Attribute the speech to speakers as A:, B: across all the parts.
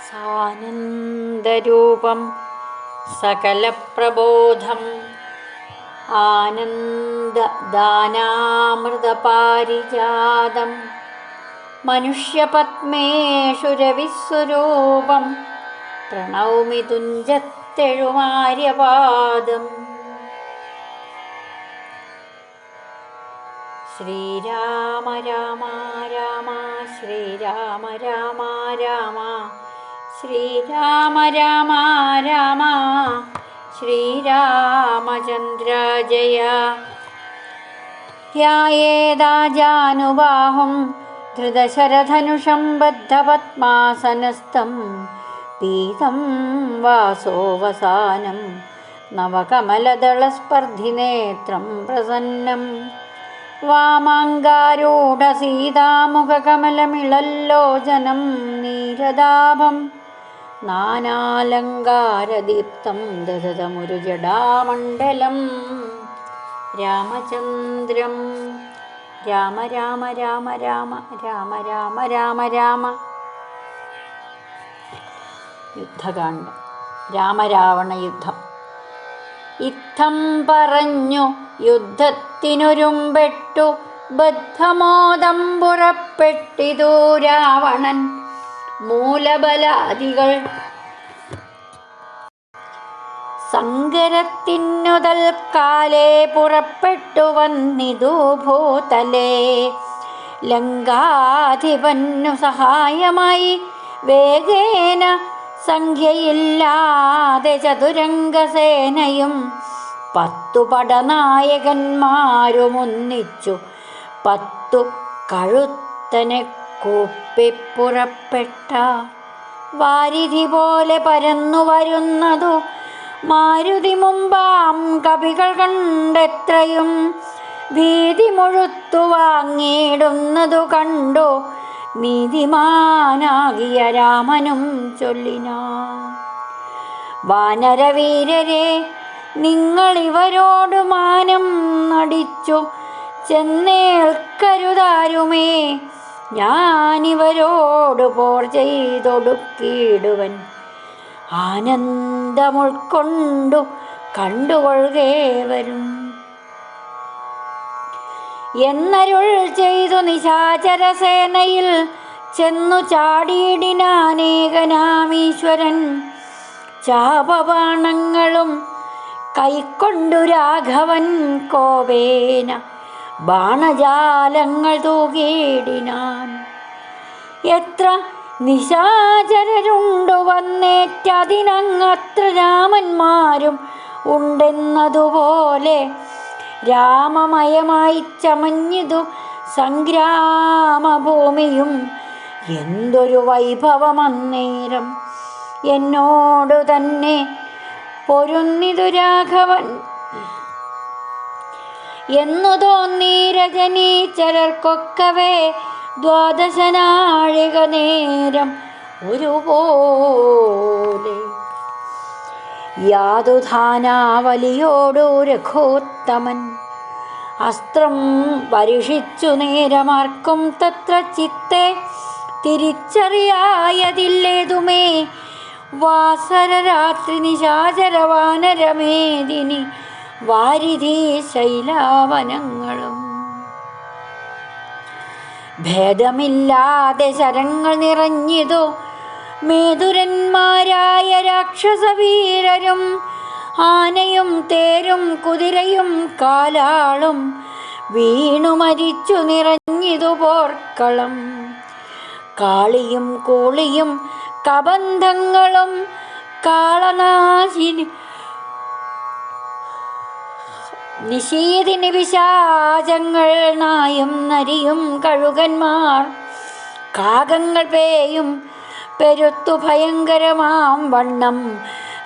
A: സാനന്ദരൂപം സകലപ്രബോധം ആനന്ദദാനാമൃതപാരിജാതം മനുഷ്യപത്മേഷു രവിസ്വരൂപം പ്രണൗമി തുഞ്ചത്തെഴുമാര്യപാദം. ശ്രീരാമ രാമ രാമ ശ്രീരാമ രാമ രാമ ശ്രീരാമ രാമ രാമ ശ്രീരാമചന്ദ്ര ജയ. ധ്യായേതാജാനുബാഹും ധൃതശരധനുഷം ബദ്ധപദ്മാസനസ്ഥം പീതം വാസോവസാനം നവകമലദളസ്പർദ്ധിനേത്രം പ്രസന്നം വാമാങ്കാരൂഢസീതാമുഖകമലമിളല്ലോചനം നീരദാഭം നാനാലങ്കാരദീപ്തം ദദതമുരുജടാമണ്ഡലം രാമചന്ദ്രം. രാമ രാമ രാമ രാമ രാമ രാമ രാമ രാമ. യുദ്ധകാണ്ഡം. രാമരാവണ യുദ്ധം. ഇത്തം പറഞ്ഞു യുദ്ധത്തിനൊരുമ്പെട്ടു ബദ്ധമോദം പുറപ്പെട്ടിതു രാവണൻ. മൂലബലാദികൾ സങ്കരത്തിനുതൽ കാലേ പുറപ്പെട്ടു വന്നിതു ഭൂതലേ. ലങ്കാധിപന്നു സഹായമായി വേഗേന സംഖ്യയില്ലാതെ ചതുരംഗസേനയും 10 പടനായകന്മാരുമൊന്നിച്ചു 10 കഴുത്തനെ കൂപ്പിപ്പുറപ്പെട്ട വാരിധി പോലെ പരന്നു വരുന്നതു മാരുതി മുമ്പാം കവികൾ കണ്ടെത്രയും ഭീതി മുഴുത്തു വാങ്ങിയിടുന്നതു കണ്ടു നീതിമാനാകിയ രാമനും ചൊല്ലിനാൻ. വാനരവീരരെ, നിങ്ങളിവരോടു മാനം നടിച്ചു ചെന്നേൽക്കരുതാരുമേ. ഞാനിവരോട് പോർ ചെയ്തൊടുക്കിയിടുവൻ. ആനന്ദമുൾക്കൊണ്ടു കണ്ടുകൊള്ളുകേവരും എന്നരുൾ ചെയ്തു നിശാചരസേനയിൽ ചെന്നു ചാടിയിടിനാനേകനാമീശ്വരൻ. ചാപബാണങ്ങളും കൈക്കൊണ്ടു രാഘവൻ കോപേന ബാണജാലങ്ങൾ തൂകിയിടിനാൻ. എത്ര നിശാചരരുണ്ടു വന്നേറ്റതിനങ്ങത്ര രാമന്മാരും ഉണ്ടെന്നതുപോലെ രാമമയമായി ചമഞ്ഞിതു സംഗ്രാമഭൂമിയും. എന്തൊരു വൈഭവമന്നേരം എന്നോടു തന്നെ പൊരുന്നിതു രാഘവൻ എന്നു തോന്നി രജനീചരർക്കൊക്കവേ. 12 നാഴിക നേരം ഒരുപോലെ യാതുധാനാവലിയോടു രഘോത്തമൻ അസ്ത്രം പരിഷിച്ചു നേരമാർക്കും തത്ര ചിത്തെ തിരിച്ചറിയായതില്ലേതുമേ. വാസരരാത്രി നിശാചരവാനരമേദിനി വാരിധി ശൈലാവനങ്ങളും ഭേദമില്ലാതെ ശരങ്ങൾ നിറഞ്ഞിതു മേധുരന്മാരായ രാക്ഷസവീരരും. ആനയും തേരും കുതിരയും കാലാളും വീണു മരിച്ചു നിറഞ്ഞിതു പോർക്കളം. കാളിയും കൂളിയും കബന്ധങ്ങളും കാളനാശിനി നിശീതിനി പിശാചങ്ങൾ നായും നരിയും കഴുകന്മാർ കാകങ്ങൾ പേയും പെരുത്തു ഭയങ്കരമാം വണ്ണം.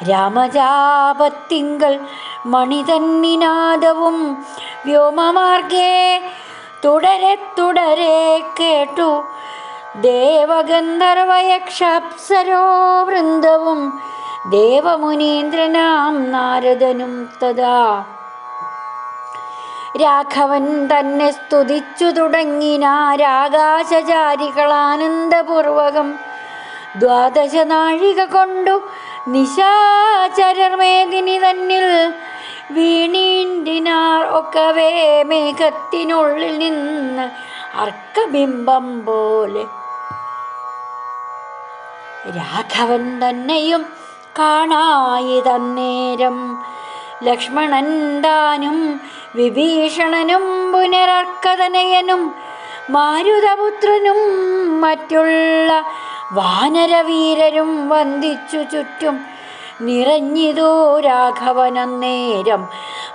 A: രാമജാപത്തിങ്കൽ മണിതന്നിനാദവും വ്യോമമാർഗേ തുടരെ തുടരെ കേട്ടു. ദേവഗന്ധർവയക്ഷപ്സരോ വൃന്ദവും ദേവമുനീന്ദ്രനാം നാരദനും തഥാ രാഘവൻ തന്നെ സ്തുതിച്ചു തുടങ്ങിനാരാകാശചാരികളാനന്ദപൂർവകം ദ്വാദശ നാഴിക കൊണ്ടു നിശാചരമേദിനി തന്നിൽ വീണീണ്ടിനാർ ഒക്കവേ മേഘത്തിനുള്ളിൽ നിന്ന് അർക്കബിംബം പോലെ. രാഘവൻ തന്നെയും കാണായി തന്നേരം ലക്ഷ്മണൻ താനും വിഭീഷണനും പുനരർക്കതനയനും മാരുതപുത്രനും മറ്റുള്ള വാനരവീരരും വന്ദിച്ചു ചുറ്റും നിറഞ്ഞിതോ രാഘവനന്നേരം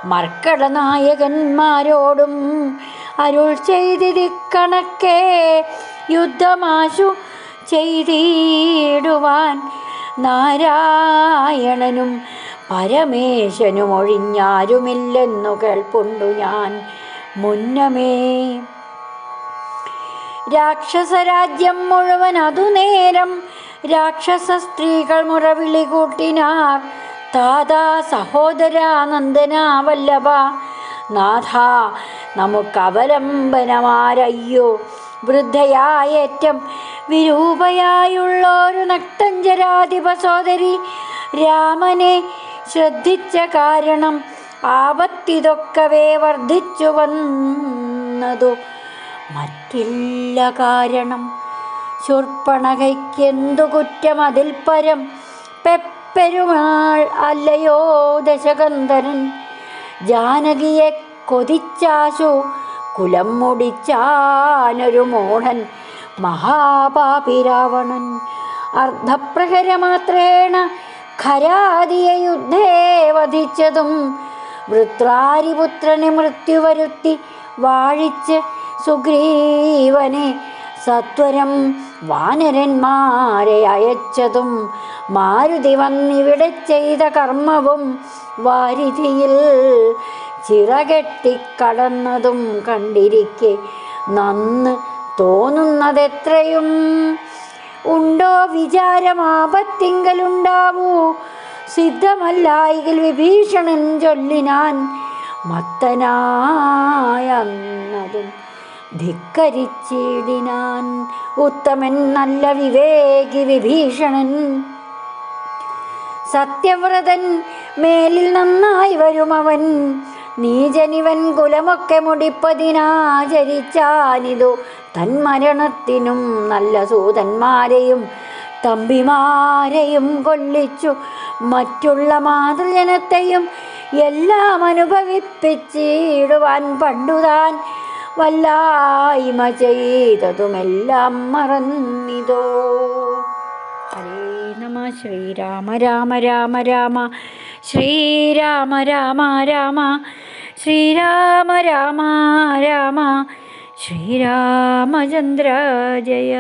A: മർക്കടനായകന്മാരോടും അരുൾ ചെയ്തിരിക്കണക്കെ യുദ്ധമാശു ചെയ്തിടുവാൻ നാരായണനും പരമേശനും ഒഴിഞ്ഞാരുമില്ലെന്നു കേൾപ്പുണ്ടു ഞാൻ മുന്നമേ. രാക്ഷസരാജ്യം മുഴുവൻ അതുനേരം രാക്ഷസ സ്ത്രീകൾ മുറവിളി കൂട്ടിനാർ. താതാ സഹോദരാ നന്ദനാ വല്ലഭ നാഥ നമുക്കവലംബനമാരയ്യോ. വൃദ്ധയായേറ്റം വിരൂപയായുള്ളൊരു നക്തഞ്ചരാധിപ സോദരി രാമനെ ശ്രദ്ധിച്ച കാരണം ആപത്തിതൊക്കവേ വർദ്ധിച്ചു വന്നതു മറ്റില്ല കാരണം. ശൂർപ്പണഖയ്ക്കെന്തു കുറ്റം അതിൽ പരം പെരുമാൾ അല്ലയോ ദശകന്ധരൻ. ജാനകിയെ കൊതിച്ചാശു കുലം മുടിച്ചാനൊരു മൂഢൻ മഹാപാപി രാവണൻ. അർദ്ധപ്രഹരമാത്രേണ ഖരാദിയെ യുദ്ധേ വധിച്ചതും വൃത്രാരിപുത്രനെ മൃത്യു വരുത്തി വാഴിച്ച് സുഗ്രീവനെ സത്വരം വാനരന്മാരെ അയച്ചതും മാരുതി വന്നിവിടെ ചെയ്ത കർമ്മവും വാരിധിയിൽ ചിറകെട്ടിക്കടന്നതും കണ്ടിരിക്കെ നന്ന് തോന്നുന്നതെത്രയും. ഉണ്ടോ വിചാരമാപത്തിങ്കലുണ്ടാവൂ സിദ്ധമല്ലായികിൽ വിഭീഷണൻ ചൊല്ലിനാൻ. മത്തനായന്നതും ധിക്കരിച്ചിടിനാൻ ഉത്തമൻ നല്ല വിവേകി വിഭീഷണൻ. സത്യവ്രതൻ മേലിൽ നന്നായി വരുമവൻ നീചനിവൻ കുലമൊക്കെ മുടിപ്പതിനാചരിച്ചാനിതു തന്മരണത്തിനും നല്ല സൂതന്മാരെയും തമ്പിമാരെയും കൊല്ലിച്ചു മറ്റുള്ള മാതൃജനത്തെയും എല്ലാം അനുഭവിപ്പിച്ചിടുവാൻ പണ്ടുതാൻ വല്ലായ്മ ചെയ്തതുമെല്ലാം മറന്നിതോ. ഹരേ നമ. ശ്രീരാമ രാമ രാമ രാമ ശ്രീരാമ രാമ രാമ ശ്രീരാമ രാമ രാമ ശ്രീരാമചന്ദ്ര ജയ.